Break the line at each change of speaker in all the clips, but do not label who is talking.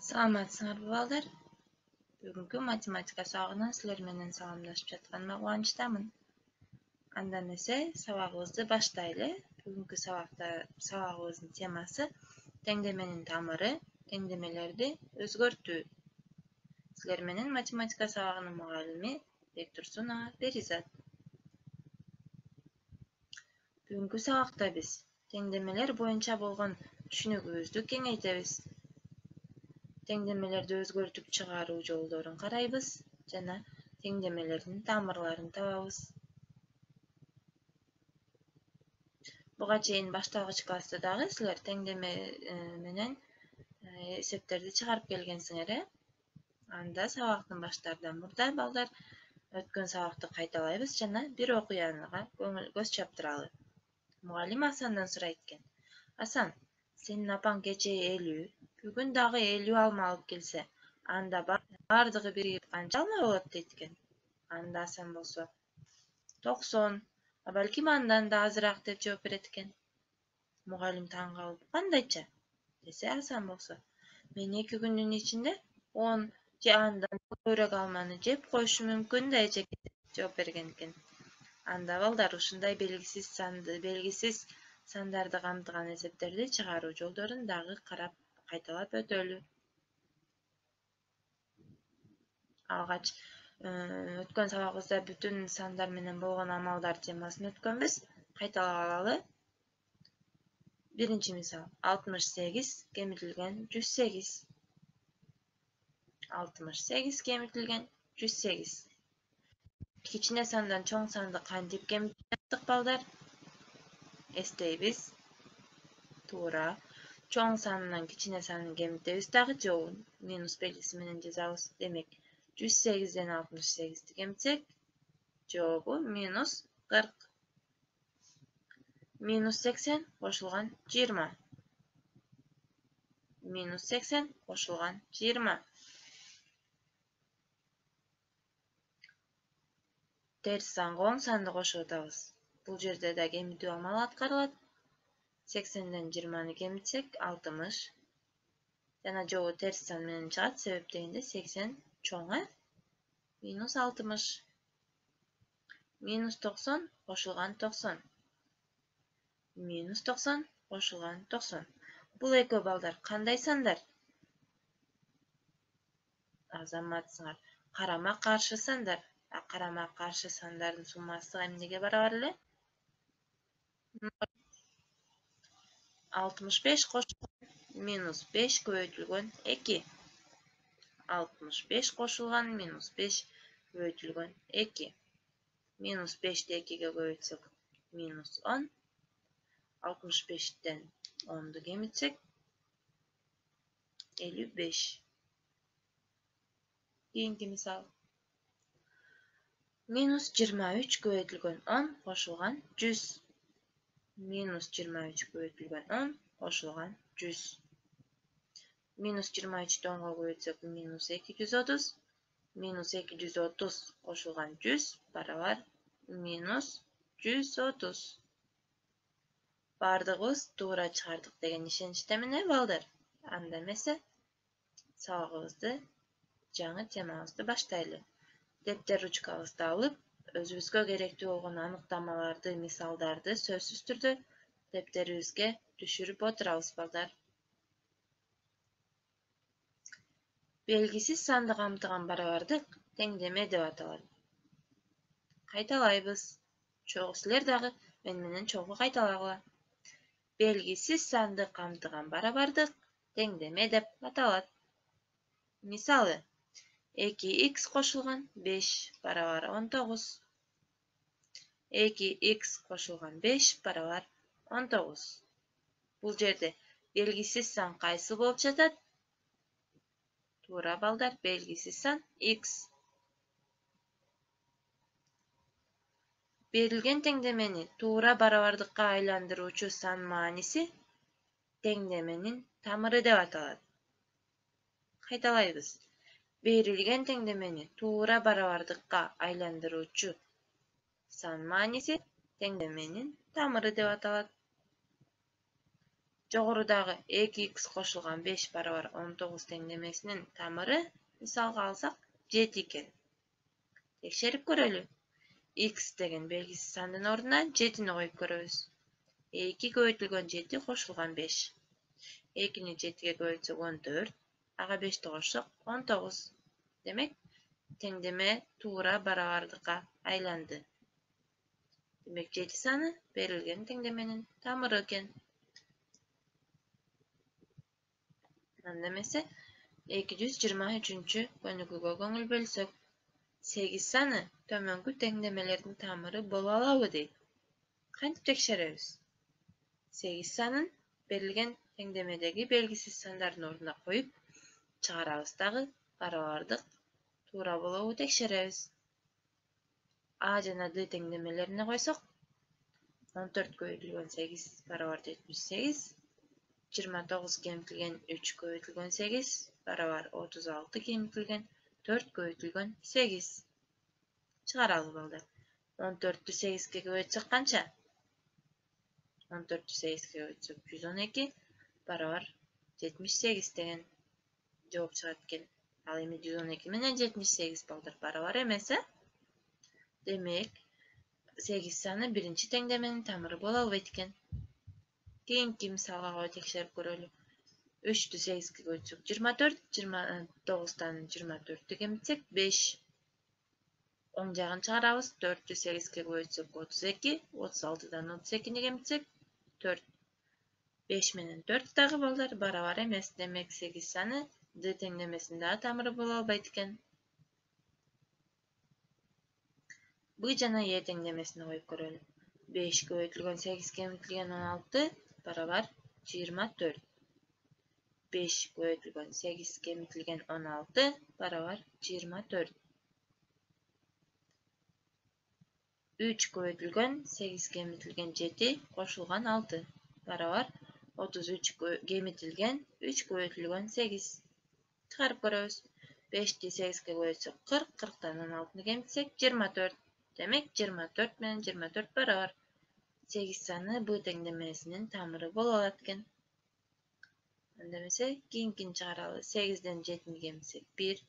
Саламатсыңарбы балдар? Бүгүнкү математика сабагынан силер менен саламдашып жатканыма кубанычтамын. Анда эмесе сабагыбызды баштайлы. Бүгүнкү сабагыбыздын темасы теңдеменин тамыры, теңдемелерди өзгөртүү. Силер менен математика сабагынын мугалими Бектурсун ага Беризат. Бүгүнкү сабакта биз теңдемелер боюнча болгон түшүнүгүбүздү кеңейтебиз. Теңдемелерди өзгөртүп чыгаруу жолдорун карайбыз жана теңдемелердин тамырларын табабыз. Буга чейин башталгыч класста дагы силер теңдеме менен эсептерди чыгарып келгенсиңер, Анда сабактын баштаардан мурда балдар өткөн сабакты кайталайбыз жана бир окуяга көз чаптыралы. Мугалим Асандан сурайт экен. Асан, сенин апаң кечээ 50, бүгүн дагы 50 алма алып келсе, анда бардыгы биригип канча алма болот дейт экен. Анда Асан болсо 90, а балким андан да азыраак деп жооп берет экен. Мугалим таң калып, кандайча десе, Асан болсо, мен 2 күндүн ичинде 10 же андан көбүрөөк алманы жеп коюшум мүмкүн да эчеке деп жооп берген экен. Анда балдар ушундай белгисиз сандарды камтыган эсептерди чыгаруу жолдорун дагы карап кайталап өтөлү. Алгач өткөн сабагыбызда бүтүн сандар менен болгон амалдар темасын өткөнбүз. Кайталап алалы. Биринчи мисал 68 кемитилген 108. 68 кемитилген 108. Кичине сандан чоң санды кантип кемитип жаттык балдар? Эстейбиз. Туура. Чоң санынан кичине санын кемитебиз дагы жобу минус белгиси менен жазабыз. Демек 108ден 68-ти кемитсек, жообу минус 40. Минус 80 кошулган 20. Минус 80 кошулган 20. Терс санга оң санды кошуп атабыз. Бул жерде да кемитүү амалы аткарылат. 80ден 20-ны кемитсек 60. Жана жобу терс сан менен чыгат, себеп дегенде 80 чоң, минус 60. Минус 90 кошулган 90. Минус 90 кошулган 90. Бул экөө балдар кандай сандар? Азаматсыңар. Карама каршы сандар. Карама каршы сандардын суммасы эмнеге барабар эле? 65 кошулган минус 5 көбөйтүлгөн 2. 65 кошулган минус 5 көбөйтүлгөн 2. Минус 5-ти 2-ге көбөйтсөк минус 10. 65-тен 10-ду кемитсек 55. Кийинки мисал. Минус 23 көбөйтүлгөн 10 кошулган 100. Минус 23 көбөйтүлгөн 10 кошулган 100. Минус 23-тü 10-га көбөйтсөк минус 230. Минус 230 кошулган 100 барабар минус 130. Бардыгыбыз туура чыгардык деген ишеничтемин, балдар. Анда эмесе сабагыбызды, жаңы темабызды баштайлы. Дептер ручкабызды алып, өзүбүзгө керектүү болгон аныктамаларды, мисалдарды сөзсүз түрдө дептерибизге түшүрүп отурабыз, балдар. Белгисиз санды камтыган барабардык теңдеме деп аталат. Кайталайбыз. Силер дагы мен менен чогуу кайталагыла. Белгисиз санды камтыган барабардык теңдеме деп аталат. Мисалы, 2x кошулган 5 барабар 19. 2x кошулган 5 барабар 19. Бул жерде белгисиз сан кайсы болуп жатат? Туура, балдар, белгисиз сан x. Берилген теңдемени туура барабардыкка айландыруучу сан мааниси теңдеменин тамыры деп аталат. Кайталайбыз. Берилген теңдемени туура барабардыкка айландыруучу сан мааниси теңдеменин тамыры деп аталат. Жогорудагы 2x кошулган 5 барабар 19 теңдемесинин тамыры мисалга алсак 7 экен. Текшерип көрөлү. X деген белгисиз сандын ордуна 7-ни коюп көрөбүз. 2 көбөйтүлгөн 7 кошулган 5. 2-ни 7-ге көбөйтсөк 14, ага 5-ти кошсок 19. Демек, теңдеме туура барабардыкка айланды. Демек, 7 саны берилген теңдеменин тамыры экен. Анда эмесе 223-чү көнүгүүгө көңүл бөлсөк, 8 саны төмөнкү теңдемелердин тамыры боло алабы дейт. Кантип текшеребиз? 8 санын берилген теңдемедеги белгисиз сандардын ордуна коюп, чыгарабыз дагы барабардык туура болобу текшеребиз. А жана Д теңдемелерине койсок, 14 көбөйтүлгөн 8 барабар 78, 29 кемитилген 3 көбөйтүлгөн 8 барабар 36 кемитилген 4 көбөйтүлгөн 8. Чыгаралы балдар. 14-тү 8-ге көбөйтсөк канча? 14-тү 8-ге көбөйтсөк 112 барабар 78 деген жооп чыгат экен. Ал эми 112 менен 78 балдар барабар эмес, Демек, 8 саны биринчи теңдеменин тамыры боло албайт экен. Кийинки мисалга коюп текшерип көрөлү. 3-тү 8-ге көбөйтсөк 24, 29-тан 24-тү кемитсек 5. Оң жагын чыгарабыз. 4-тү 8-ге көбөйтсөк 32, 36-дан 32-ни кемитсек 4. 5 менен 4 дагы балдар барабар эмес. Демек, 8 саны Д теңдемесиндагы тамыры боло албайт экен. Б жана Е теңдемесине коюп көрөлү. 5 көбөйтүлгөн 8 кемитилген 16 барабар 24. 5 көбөйтүлгөн 8 кемитилген 16 барабар 24. 3 көбөйтүлгөн 8 кемитилген 7 кошулган 6 барабар 33 кемитилген 3 көбөйтүлгөн 8. Чыгарып көрөбүз. 5-ти 8-ге көбөйтсөк 40, 40-тан 16-ны кемитсек 24. Демек, 24 менен 24 барабар. 8 саны Б теңдемесинин тамыры боло алат экен. Анда эмесе, кийинкини чыгаралы. 8-ден 7-ни кемитсек 1,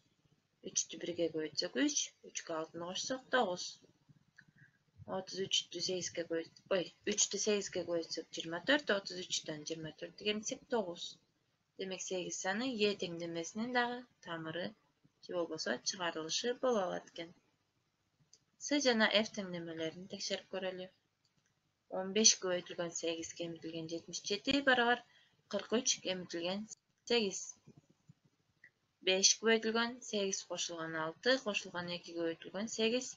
3-тү 1-ге көбөйтсөк 3, 3-кө 6-ны кошсок 9. 33-тү 8-ге көбөйтсөк, 3-тү 8-ге көбөйтсөк 24, 33-төн 24-тү кемитсек 9. Демек, 8 саны Е теңдемесинин дагы тамыры же болбосо чыгарылышы боло алат экен. С жана F теңдемелерин текшерип көрөлү. 15 көбөйтүлгөн 8 кемитилген 77 барабар 43 кемитилген 8. 5 көбөйтүлгөн 8 кошулган 6 кошулган 2 көбөйтүлгөн 8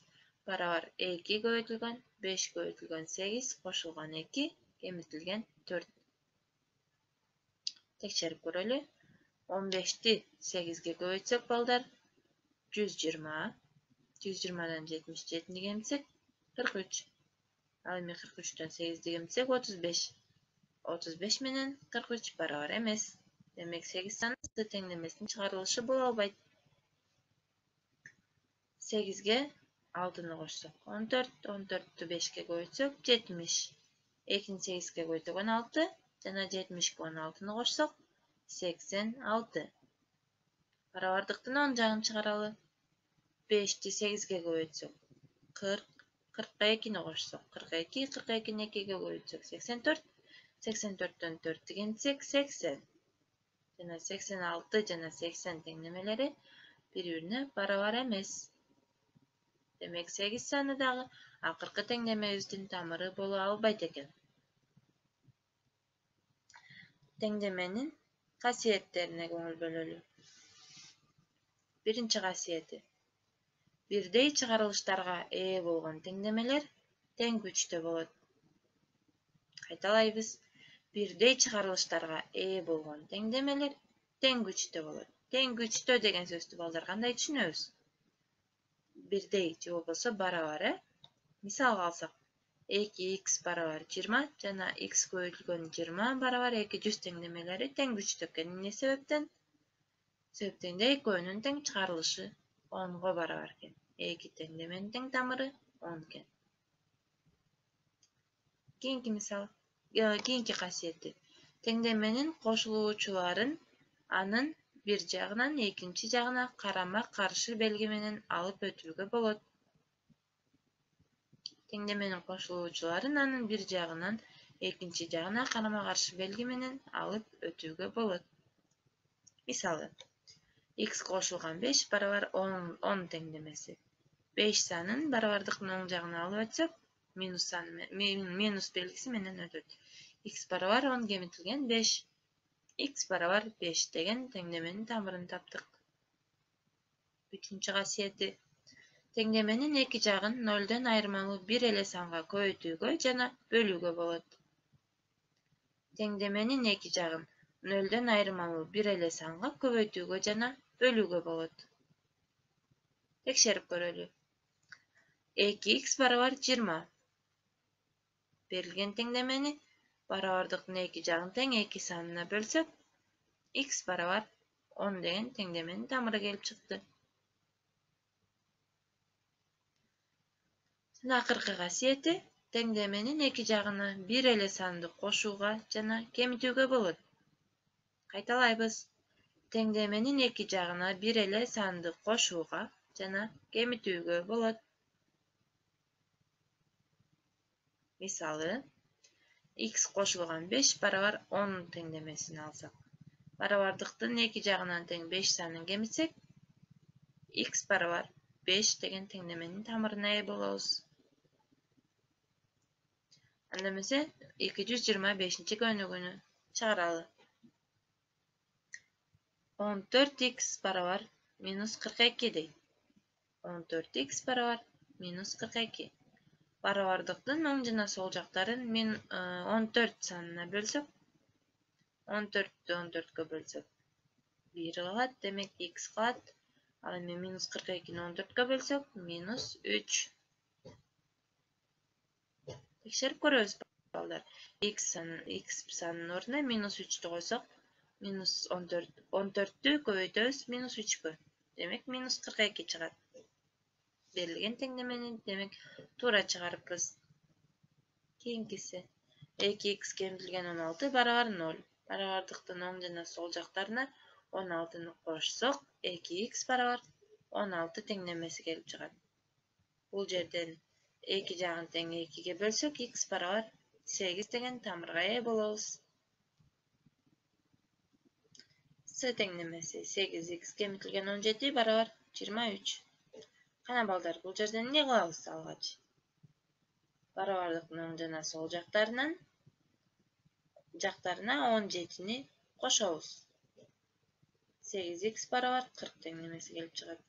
барабар 2 көбөйтүлгөн 5 көбөйтүлгөн 8 кошулган 2 кемитилген 4. Текшерип көрөлү. 15-ти 8-ге көбөйтсөк балдар 120. 120-дан 77-ни кемитсек 43. Ал эми 43-төн 8-ди кемитсек 35. 35 менен 43 барабар эмес. Демек, 8 саны С теңдемесинин чыгарылышы боло албайт. 8-ге 6-ны кошсок 14, 14-тү 5-ге көбөйтсөк 70. 2-ни 8-ге көбөйтсөк 16 жана 70-ке 16-ны кошсок 86. Барабардыктын оң жагын чыгаралы. 5-ти 8-ге көбөйтсөк 40, 40-ка 2-ни кошсок 42, 42-ни 2-ге көбөйтсөк 84, 84-төн 4-тү кемитсек 80. Жана 86 жана 80 теңдемелери бири-бирине барабар эмес. Демек, 8 саны дагы акыркы теңдемебиздин тамыры боло албайт экен. Теңдеменин касиеттерине көңүл бөлөлү. Биринчи касиети. Бирдей чыгарылыштарга ээ болгон теңдемелер тең күчтө болот. Кайталайбыз. Бирдей чыгарылыштарга ээ болгон теңдемелер тең күчтө болот. Тең күчтө деген сөздү балдар кандай түшүнөбүз? Бирдей же болбосо барабар, Мисалга алсак, 2x барабар 20 жана x көбөйтүлгөн 20 барабар 200 теңдемелери тең күчтө экен. Эмне себептен? Себептен экөөнүн тең чыгарылышы 10-го барабар экен. Эки теңдеменин тең тамыры 10 экен. Кийинки мисал, кийинки касиети. Теңдеменин кошулуучуларын анын bir жагынан экинчи жагына карама-каршы белги менен алып өтүүгө болот. Теңдеменин кошулуучуларын анын bir жагынан экинчи жагына карама-каршы белги менен алып өтүүгө болот. Мисалы, x кошулган 5 барабар 10 теңдемеси. 5 санын барабардыктын оң жагына алып өтсөк, минус белгиси менен өтөт. X барабар 10 кемитилген 5. X барабар 5 деген теңдеменин тамырын таптык. Үчүнчү касиети. Теңдеменин эки жагын 0дон айырмалуу бир эле санга көбөйтүүгө жана бөлүүгө болот. Теңдеменин эки жагын 0дон айырмалуу бир эле санга көбөйтүүгө жана бөлүүгө болот. Текшерип көрөлү. 2x барабар 20. Берилген теңдемени барабардыктын эки жагын тең эки санына бөлсөк, x барабар 10 деген теңдеменин тамыры келип чыкты. Акыркы касиети. Теңдеменин эки жагына бир эле санды кошууга жана кемитүүгө болот. Кайталайбыз. Теңдеменин эки жагына бир эле санды кошууга жана кемитүүгө болот. Мисалы, x кошулган 5 барабар 10 теңдемесин алсак, барабардыктын эки жагынан тең 5 санын кемитсек, x барабар 5 деген теңдеменин тамырына ээ болобуз. Анда эмесе 225-чи көнүгүүнү чыгаралы. 14x барабар минус 42 дейт. 14x барабар минус 42. Барабардыктын оң жана сол жактарын 14 санына бөлсөк, 14-тү 14кө бөлсөк 1 калат, демек x калат. Ал эми минус 42-ни 14кө бөлсөк, минус 3. Текшерип көрөбүз балдар. X санын ордуна минус 3'tү койсок, минус 14'tү көбөйтөбүз минус 3кө. Демек минус 42 чыгат. Берилген теңдемени демек туура чыгарыппыз. Кийинкиси. 2x кемитилген 16 барабар 0. Барабардыктын оң жана сол жактарына 16'ны кошсок, 2x барабар 16 теңдемеси келип чыгат. Бул жерден эки жагын тең 2ге бөлсөк, x барабар 8 деген тамырга ээ болобуз. С теңдемеси 8x кемитилген 17 барабар 23. Кана балдар, бул жерден эмне кылабыз алгач? Барабардыктын оң жана сол жактарына 17'ни кошобуз. 8x барабар 40 теңдемеси келип чыгат.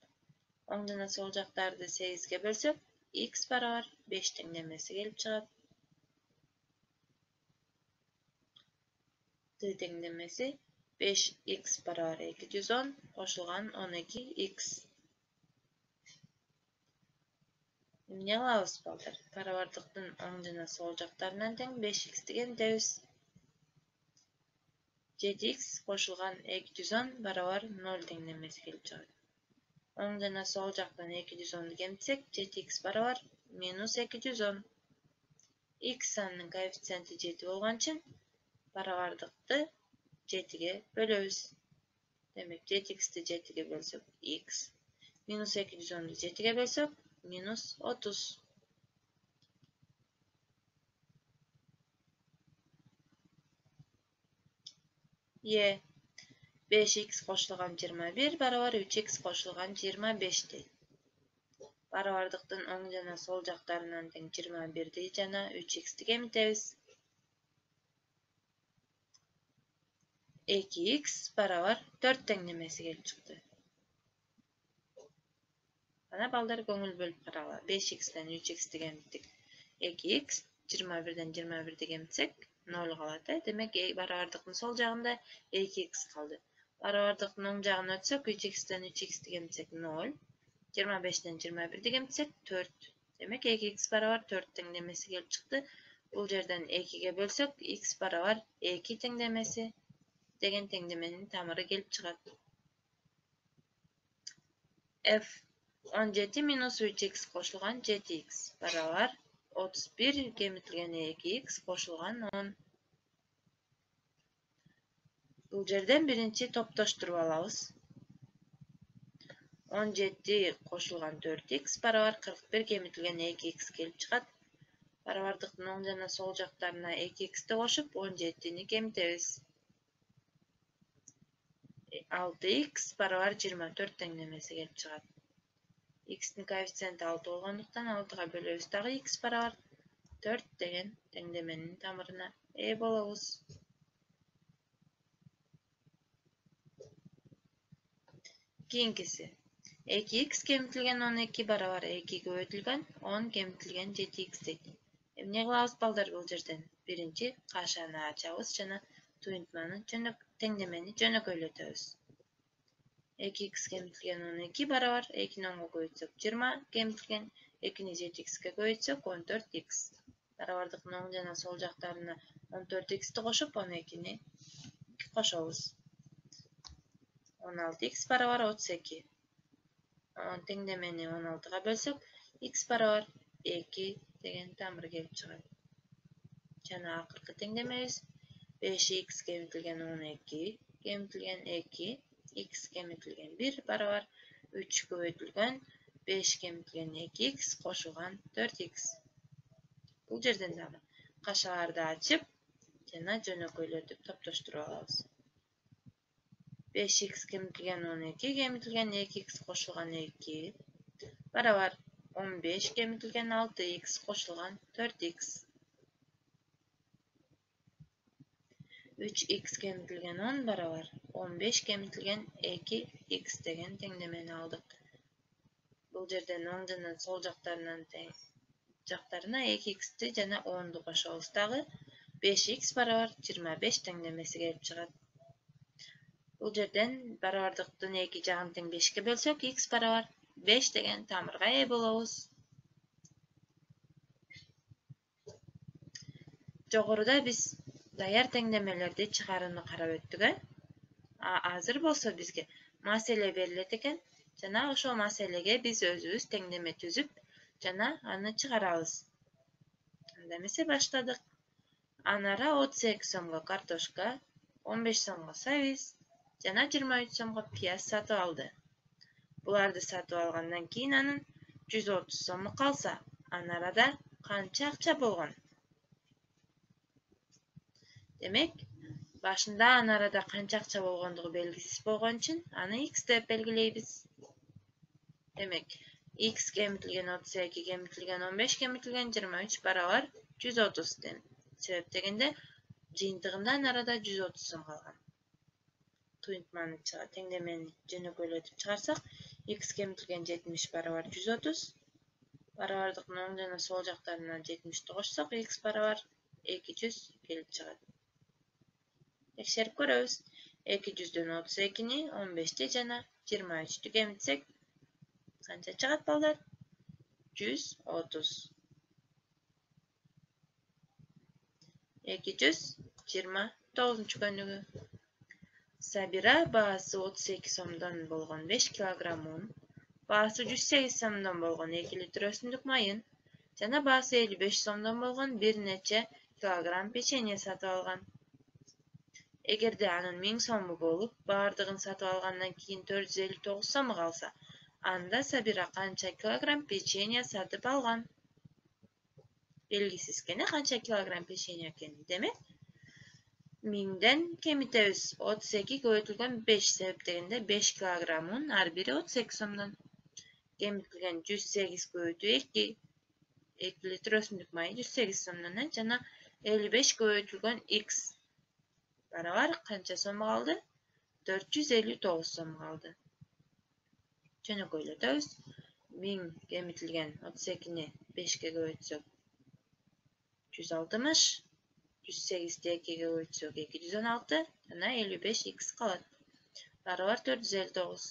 Оң жана сол жактарды 8ге бөлсөк, x барабар 5 теңдемеси келип чыгат. Т теңдемеси 5x барабар 210 кошулган 12x. Эмне кылабыз балдар? Барабардыктын оң жана сол жактарынан тең 5x кемитебиз. 7x кошулган 210 барабар 0 теңдемеси келип чыгат. Оң жана сол жактан 210'ду кемитсек, 7x барабар минус 210. X санынын коэффициенти 7 болгон үчүн барабардыкты 7ге бөлөбүз. Демек 7x'ти 7ге бөлсөк x. Минус 210'ду 7ге бөлсөк, минус 30. Е. 5x кошулган 21 барабар 3x кошулган 25 дейт. Барабардыктын оң жана сол жактарынан тең 21'ди жана 3x'ти кемитебиз. 2x барабар 4 теңдемеси келип чыкты. Ана балдар көңүл бөлүп карагыла. 5x'тен 3x'ти кемиттик. 2x 21'ден 21'ди кемитсек 0 калат. Демек барабардыктын сол жагында 2x калды. Барабардыктын оң жагын өтсөк, 3x'тен 3x'ти кемитсек 0. 25'ден 21'ди кемитсек 4. Демек 2x барабар 4 теңдемеси келип чыкты. Бул жерден 2ге бөлсөк, x барабар 2 теңдемеси деген теңдеменин тамыры келип чыгат. F 17 минус 3x кошулган 7x барабар 31 кемитилген 2x кошулган 10. Бұл жерден birinci toptoşturup alabız. 17 qoşulgan 4x barabar 41 kemitilgen 2x kelip çıkat. Barabardıktın oң жана сол жактарына 2x'ti qoşup 17'ni kemitebиz. 6x barabar 24 tenglemesi kelip çıkat. X'nin koeffitsiyenti 6 болгондуктан 6'ga bölөбүз дагы x barabar 4 деген теңдеменин тамырына ээ болобуз. Кийинкиси 2x kemitilgen 12 barabar 2 көбөйтүлгөн 10 kemitilgen 7x дейт. Эмне кылабыз балдар бул жерден? Биринчи кашаны ачабыз жана туюнтманы теңдемени жөнөкөйлөтөбүз. 2x kemitilgen 12 barabar 2'ni 10'ga көбөйтсөк 20 kemitilgen 2'ni 7x'e көбөйтсөк 14x. Барабардыктын оң жана сол жактарына 14x'ти кошуп 12'ni кошобуз. 16x barabar 32. Теңдемени 16'ga бөлсөк x barabar 2 деген тамыр келип чыгат. Жана акыркы теңдемебиз 5x kemitilgen 12 kemitilgen 2 x kemitilgen 1 barabar 3 көбөйтүлгөн 5 kemitilgen 2x кошулган 4x. Бул жерден дагы кашаларды ачып жана жөнөкөйлөтүп топтоштуруп алабыз. 5x kemitilgen 12 kemitilgen 2x кошулган 2 barabar 15 kemitilgen 6x кошулган 4x. 3x kemitilgen 10 barabar 15 kemitilgen 2x деген теңдемени алдык. Бул жерден оң жана сол жактарына 2x'ти жана 10'ду кошобуз дагы 5x barabar 25 теңдемеси келип чыгат. Бул жерден барабардыктын 2 жагын тең 5'ке бөлсөк x barabar 5 деген тамырга ээ болобуз. Жогоруда биз даяр теңдемелерди чыгарууну карап өттүк. Азыр болсо бизге маселе берилет экен жана ошол маселеге биз өзүбүз теңдеме түзүп жана аны чыгарабыз. Анда эмесе баштадык. Анара 32 сомго картошка, 15 сомго сабиз жана 23 сомго пияз сатып алды. Буларды сатып алгандан кийин анын 130 сому калса, анарада канча акча болгон? Демек, башында анарада канча акча болгондугу белгисиз болгон үчүн аны x деп белгилейбиз. Демек, x kemitilgen 32 kemitilgen 15 kemitilgen 23 barabar 130 себеп дегенде жыйынтыгында анарада 130 сом калган. Туюнтманы теңдемени жөнөкөйлөтүп чыгарсак, x kemitilgen 70 barabar 130 барабардыктын оң жана сол жактарына 70'ti кошсок x barabar 200 келип чыгат. Текшерип көрөбүз. 200'дөн 32'ни 15'ти жана 23'tү кемитсек канча чыгат балдар? 130. 229 көнүгү. Сабира баасы 32 сомдон болгон 5 килограмм un, баасы 108 сомдон болгон 2 литр өсүмдүк майын жана баасы 55 сомдон болгон бир нече килограмм печенье сатып алган. Эгерде анын 1000 сому болуп, баардыгын сатып алгандан кийин 459 сому калса, анда Сабира канча килограмм печенье сатып алган? Белгисиз экен, канча килограмм печенье экени. Демек, 1000ден кемитебиз 32 көбөйтүлгөн 5 себеп дегенде 5 килограмм un ар бири 32 сомдон. Кемитилген 108 көбөйтүү 2 литр өсүмдүк майы 108 сомдон жана 55 көбөйтүлгөн x барабар канча сом калды? 459 сом калды. Жөнөкөйлөтөбүз. 1000 кемитилген 32'ни 5'ке көбөйтсөк 160, 108'ти 2'ге көбөйтсөк 216 жана 55 x калат. Барабар 459.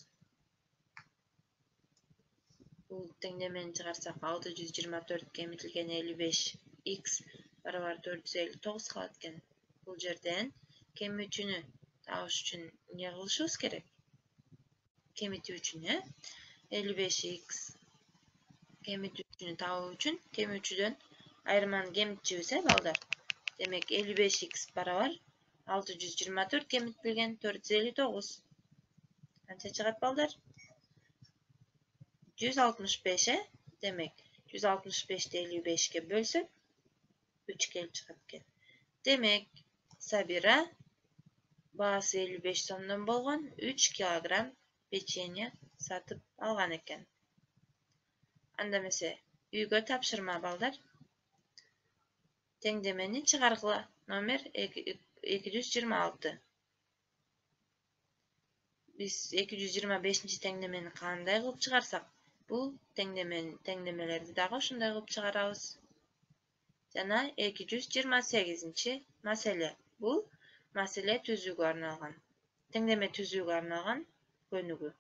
Бул теңдемени чыгарсак 624 кемитилген 55 x барабар 459 калат экен. Бул жерден кемитүүнү табыш үчүн эмне кылышыбыз керек? Кемитүү үчүн 55x кемитүүнү табуу үчүн кемүүчүдөн айырманы кемитчүбүз балдар. Демек 55x барабар 624 кемитилген 459. Kança çıgat balдар? 165'e demek. 165'te 55'e bölsek 3 kelip çıkapken. Demek Sabira bağısı 55 somdan bolgan 3 kilogram pеченье satıp algan eken. Anda mese uyga tapşırma balдар. Tengdemeni çıgargıla. Nomer 226. Biz 225. tengdemeni kanday kılıp çıgarsak, bu tengdemelerdi dağı şunday kılıp çıgarabız. Jana 228. Mesele. Bu mesele tüzüğü arnalgan. Tengdeme tüzüğü arnalgan könügü.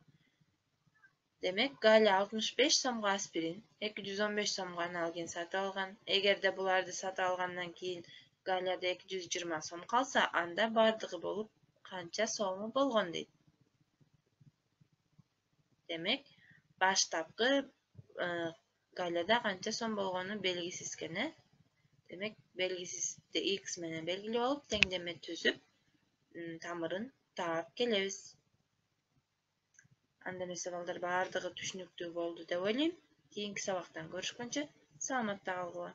Demek Galya 65 somga aspirin, 215 somga analgen sat algan. Egerde bulardı sat algandan keyin Galyada 220 som kalsa, anda bardığı bolup kança somu bolgon deydi. Demek baştapkı Galyada kança som bolgonu belgisiz kene. Demek belgisiz de x menen belgili olup tengdeme tüzüp tamırın taap kelebis. Anda mese balдар bardygy түшүнүктүү болду деп ойлойм. Кийинки сабактан көрүшкөнчө саламатта калгыла.